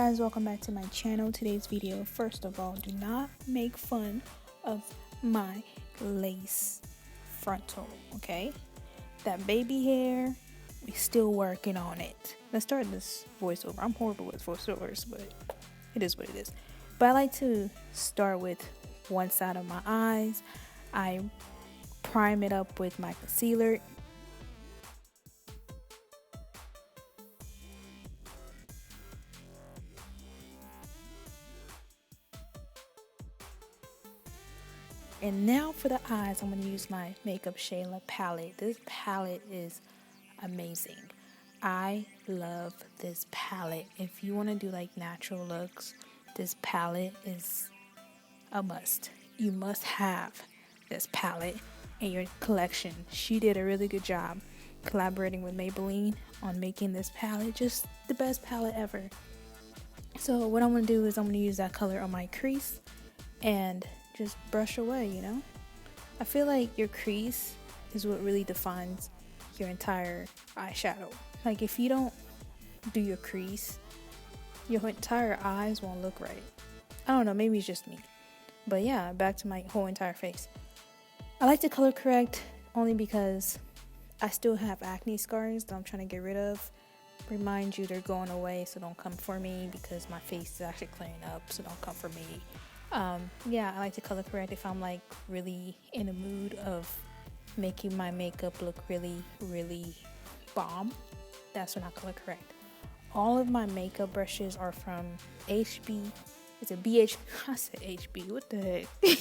guys, welcome back to my channel. Today's video, first of all, do not make fun of my lace frontal, okay? That baby hair, we still working on it. Let's start this voiceover. I'm horrible with voiceovers, but it is what it is. But I like to start with one side of my eyes. I prime it up with my concealer. And now for the eyes, I'm going to use my Makeupshayla palette. This palette is amazing. I love this palette. If you want to do like natural looks, this palette is a must. You must have this palette in your collection. She did a really good job collaborating with Maybelline on making this palette just the best palette ever. So what I'm going to do is I'm going to use that color on my crease and just brush away, you know? I feel like your crease is what really defines your entire eyeshadow. Like if you don't do your crease, your entire eyes won't look right. I don't know, maybe it's just me. But yeah, back to my whole entire face. I like to color correct only because I still have acne scars that I'm trying to get rid of. Remind you they're going away, so don't come for me because my face is actually clearing up, so don't come for me. Yeah, I like to color correct if I'm like really in a mood of making my makeup look really bomb. That's when I color correct. All of my makeup brushes are from HB. It's a BH. I said HB. What the heck?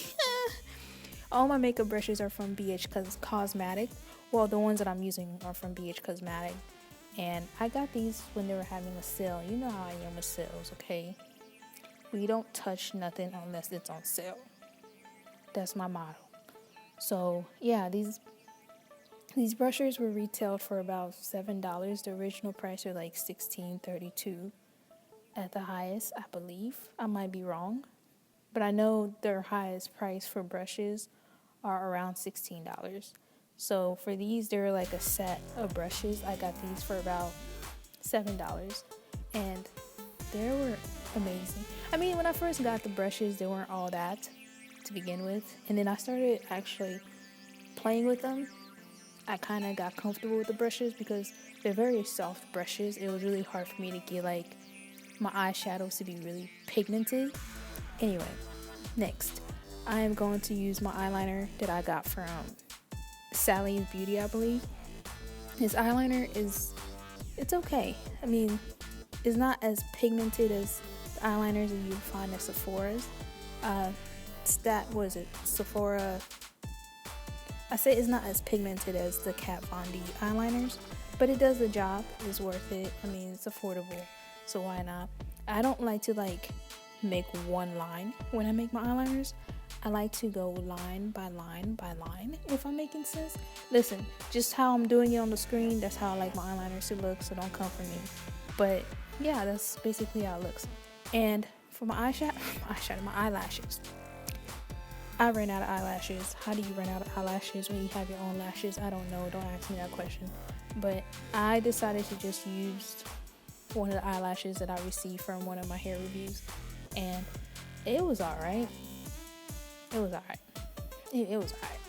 All my makeup brushes are from BH Cosmetic. Well, the ones that I'm using are from BH Cosmetic. And I got these when they were having a sale. You know how I am with sales, okay? We don't touch nothing unless it's on sale. That's my motto. So yeah, these brushes were retailed for about $7. The original price was like $16.32 at the highest, I believe. I might be wrong, but I know their highest price for brushes are around $16. So for these, they're like a set of brushes. I got these for about $7, and they were amazing. I mean, when I first got the brushes, they weren't all that to begin with, and then I started actually playing with them. I kind of got comfortable with the brushes because they're very soft brushes. It was really hard for me to get like my eyeshadows to be really pigmented. Anyway, next I am going to use my eyeliner that I got from Sally's Beauty, I believe. This eyeliner it's okay. I mean, it's not as pigmented as the eyeliners that you find at Sephora's. Sephora. I say it's not as pigmented as the Kat Von D eyeliners, but it does the job. It's worth it. I mean, it's affordable, so why not? I don't like to like make one line when I make my eyeliners. I like to go line by line by line, if I'm making sense. Listen, just how I'm doing it on the screen, that's how I like my eyeliners to look, so don't come for me. But yeah, that's basically how it looks. And for my my eyelashes. I ran out of eyelashes. How do you run out of eyelashes when you have your own lashes? I don't know. Don't ask me that question. But I decided to just use one of the eyelashes that I received from one of my hair reviews. And it was alright. It was alright. It was alright.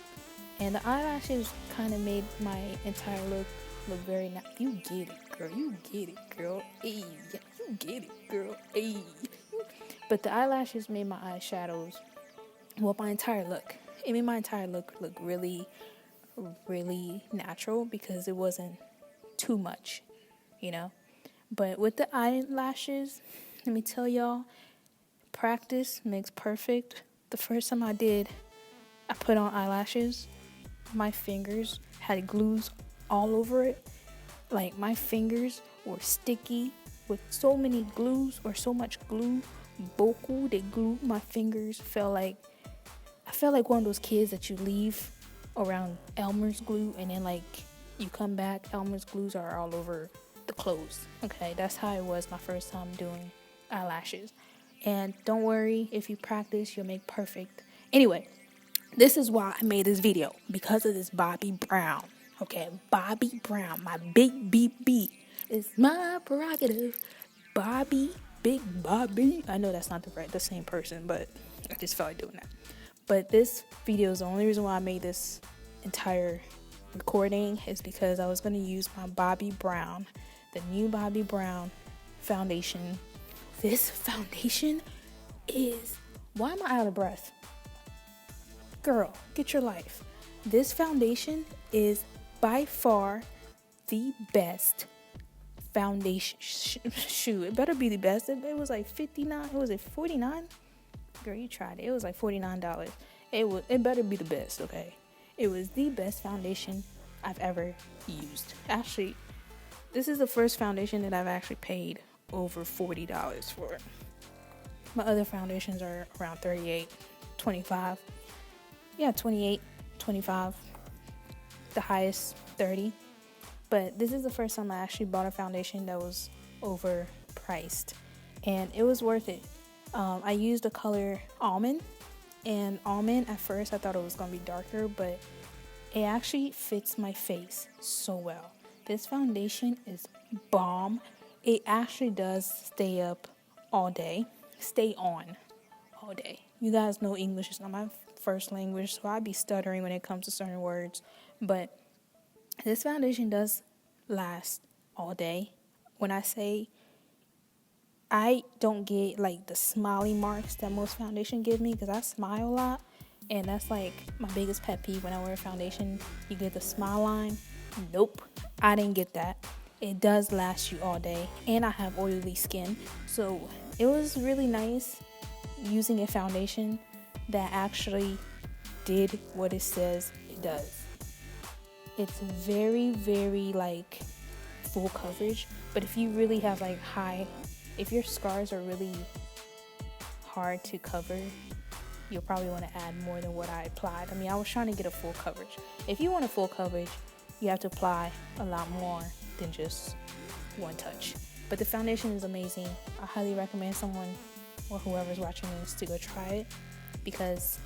And the eyelashes kind of made my entire look very nice. You get it, girl. You get it, girl. Ayy. You get it, girl. Ayy. But the eyelashes made my eyeshadows, well, my entire look. It made my entire look really natural because it wasn't too much, you know. But with the eyelashes, let me tell y'all, practice makes perfect. The first time I put on eyelashes, my fingers had glues all over it. Like my fingers were sticky with so many glues, or so much glue. Boku, they glued my fingers. I felt like one of those kids that you leave around Elmer's glue, and then like you come back, Elmer's glues are all over the clothes. Okay, that's how it was my first time doing eyelashes. And don't worry, if you practice, you'll make perfect. Anyway, this is why I made this video, because of this Bobbi Brown. Okay, Bobbi Brown, my big BB. It's my prerogative. Bobbi Big Bobbi. I know that's not the same person, but I just felt like doing that. But this video is the only reason why I made this entire recording is because I was going to use my Bobbi Brown, the new Bobbi Brown foundation. This foundation is, why am I out of breath? Girl, get your life. This foundation is by far the best foundation. Shoot, it better be the best. It was like $59. Was it $49? Girl, you tried it. It was like $49. It better be the best, okay? It was the best foundation I've ever used. Actually, this is the first foundation that I've actually paid over $40 for. My other foundations are around $38, $25. Yeah, $28, $25. The highest $30. But this is the first time I actually bought a foundation that was overpriced, and it was worth it. I used the color Almond, and Almond at first I thought it was going to be darker, but it actually fits my face so well. This foundation is bomb. It actually does stay up all day, stay on all day. You guys know English is not my first language, so I'd be stuttering when it comes to certain words, but this foundation does last all day. When I say I don't get like the smiley marks that most foundation give me, because I smile a lot, and that's like my biggest pet peeve when I wear foundation. You get the smile line. Nope, I didn't get that. It does last you all day, and I have oily skin, so it was really nice using a foundation that actually did what it says it does. It's very, very like full coverage, but if you really have like if your scars are really hard to cover, you'll probably want to add more than what I applied. I mean, I was trying to get a full coverage. If you want a full coverage, you have to apply a lot more than just one touch. But the foundation is amazing. I highly recommend someone or whoever's watching this to go try it, because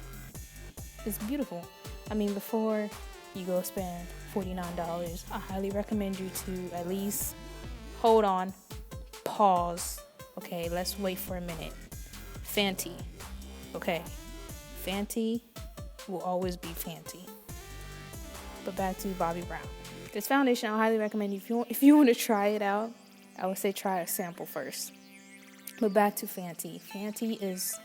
it's beautiful. I mean, before you go spend $49, I highly recommend you to at least hold on, pause. Okay, let's wait for a minute. Fenty. Okay, Fenty will always be Fenty. But back to Bobbi Brown. This foundation, I highly recommend if you want to try it out, I would say try a sample first. But back to Fenty. Fenty is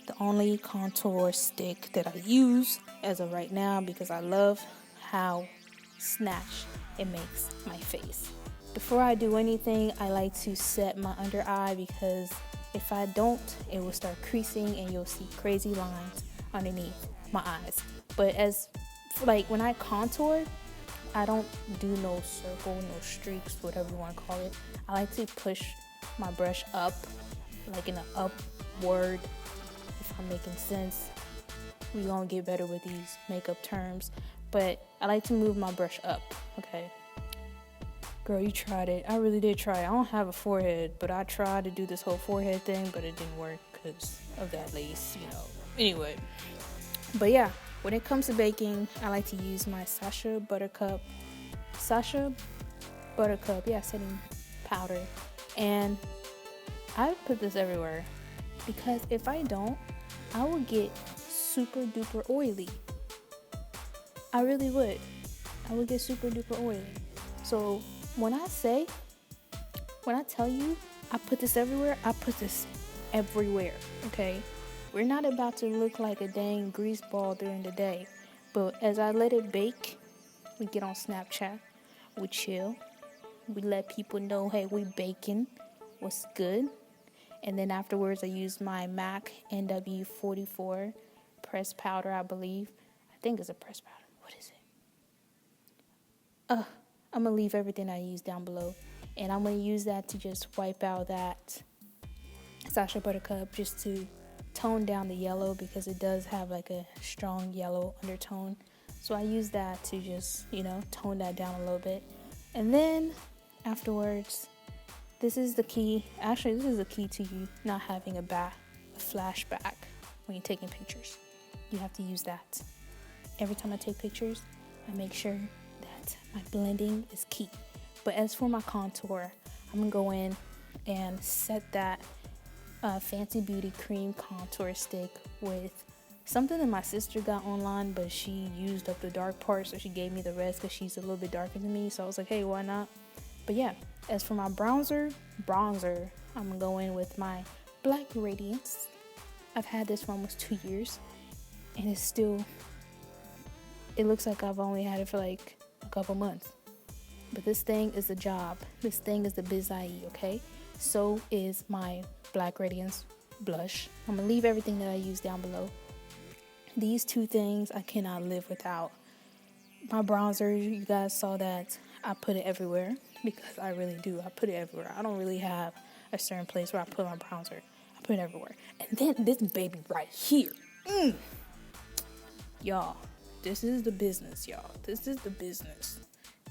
the only contour stick that I use as of right now, because I love how snatched it makes my face. Before I do anything, I like to set my under eye, because if I don't, it will start creasing and you'll see crazy lines underneath my eyes. But when I contour, I don't do no circle, no streaks, whatever you want to call it. I like to push my brush up, like in an upward, if I'm making sense. We're gonna get better with these makeup terms, but I like to move my brush up, okay? Girl, you tried it. I really did try it. I don't have a forehead, but I tried to do this whole forehead thing, but it didn't work because of that lace, you know. Anyway, but yeah, when it comes to baking, I like to use my Sacha Buttercup, setting powder, and I put this everywhere, because if I don't, I will get super duper oily. I really would. I would get super duper oily. So when I tell you I put this everywhere, I put this everywhere, okay? We're not about to look like a dang grease ball during the day, but as I let it bake, we get on Snapchat, we chill, we let people know, hey, we baking, what's good? And then afterwards, I use my MAC NW44 pressed powder, I believe. I think it's a pressed powder. What is it? I'm going to leave everything I use down below. And I'm going to use that to just wipe out that Sacha Buttercup, just to tone down the yellow, because it does have like a strong yellow undertone. So I use that to just, tone that down a little bit. And then afterwards, this is the key. Actually, this is the key to you not having a flashback when you're taking pictures. You have to use that. Every time I take pictures, I make sure that my blending is key. But as for my contour, I'm going to go in and set that Fancy Beauty Cream Contour Stick with something that my sister got online, but she used up the dark part, so she gave me the rest because she's a little bit darker than me. So I was like, hey, why not? But yeah, as for my bronzer, I'm gonna go in with my Black Radiance. I've had this for almost 2 years, and it's still, it looks like I've only had it for like a couple months. But this thing is a job. This thing is the biz-ie, okay? So is my Black Radiance blush. I'm gonna leave everything that I use down below. These two things I cannot live without. My bronzer, you guys saw that I put it everywhere, because I really do. I put it everywhere. I don't really have a certain place where I put my bronzer. I put it everywhere. And then this baby right here. Y'all, this is the business, y'all. This is the business.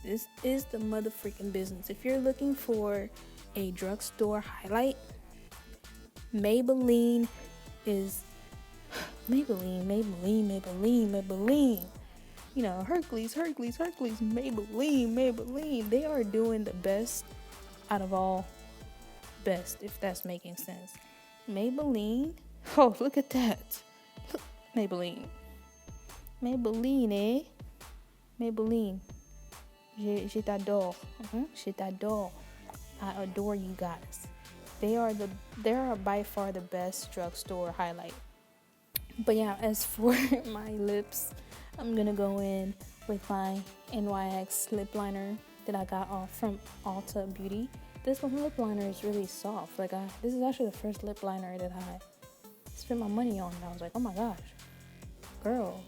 This is the motherfucking business. If you're looking for a drugstore highlight, Maybelline is Maybelline. You know, Hercules, Maybelline. They are doing the best out of all best, if that's making sense. Maybelline. Oh, look at that. Look, Maybelline, eh? Maybelline. Je t'adore. Je t'adore. I adore you guys. They are by far the best drugstore highlight. But yeah, as for my lips, I'm gonna go in with my NYX lip liner that I got off from Ulta Beauty. This lip liner is really soft. This is actually the first lip liner that I spent my money on, and I was like, oh my gosh, girl,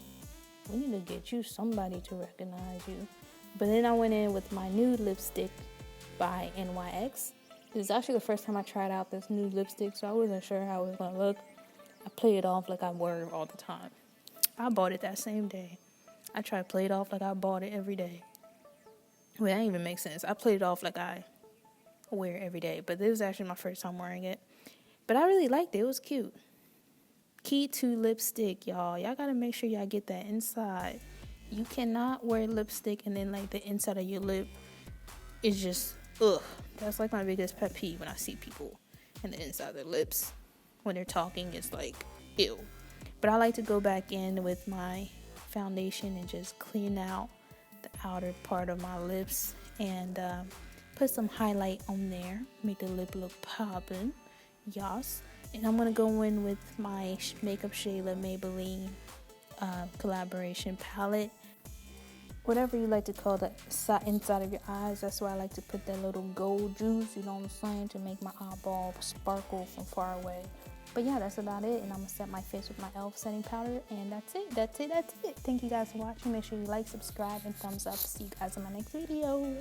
we need to get you somebody to recognize you. But then I went in with my nude lipstick by NYX. This is actually the first time I tried out this nude lipstick, so I wasn't sure how it was gonna look. I play it off like I wear it all the time. I bought it that same day. I try to play it off like I bought it every day. Well, that didn't even make sense. I played it off like I wear it every day, but this was actually my first time wearing it. But I really liked it. It was cute. Key to lipstick, y'all. Y'all gotta make sure y'all get that inside. You cannot wear lipstick and then like the inside of your lip is just, ugh. That's like my biggest pet peeve when I see people and the inside of their lips when they're talking. It's like, ew. But I like to go back in with my foundation and just clean out the outer part of my lips and put some highlight on there, make the lip look poppin'. Yes. And I'm gonna go in with my Makeupshayla Maybelline collaboration palette. Whatever you like to call the inside of your eyes, that's why I like to put that little gold juice, you know what I'm saying, to make my eyeball sparkle from far away. But yeah, that's about it. And I'm gonna set my face with my e.l.f. setting powder, and that's it. Thank you guys for watching. Make sure you like, subscribe, and thumbs up. See you guys in my next video.